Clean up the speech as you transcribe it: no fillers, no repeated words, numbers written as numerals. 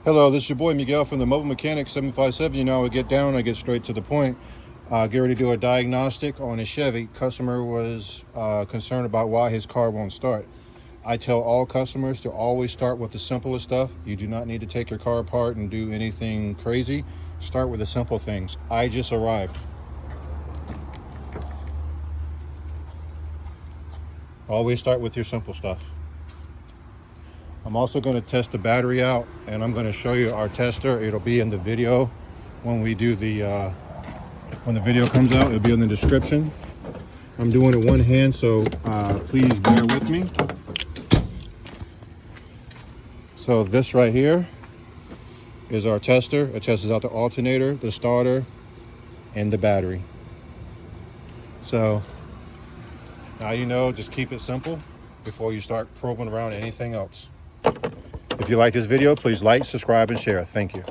Hello, this is your boy Miguel from the Mobile Mechanic 757. You know, I get down, I get straight to the point. Get ready to do a diagnostic on a Chevy. Customer was concerned about why his car won't start. I tell all customers to always start with the simplest stuff. You do not need to take your car apart and do anything crazy. Start with the simple things. I just arrived. Always start with your simple stuff. I'm also going to test the battery out, and I'm going to show you our tester. It'll be in the video when we do the when the video comes out. It'll be in the description. I'm doing it one hand, so please bear with me. So this right here is our tester. It tests out the alternator, the starter, and the battery. So now you know, just keep it simple before you start probing around anything else. If you like this video, please like, subscribe, and share. Thank you.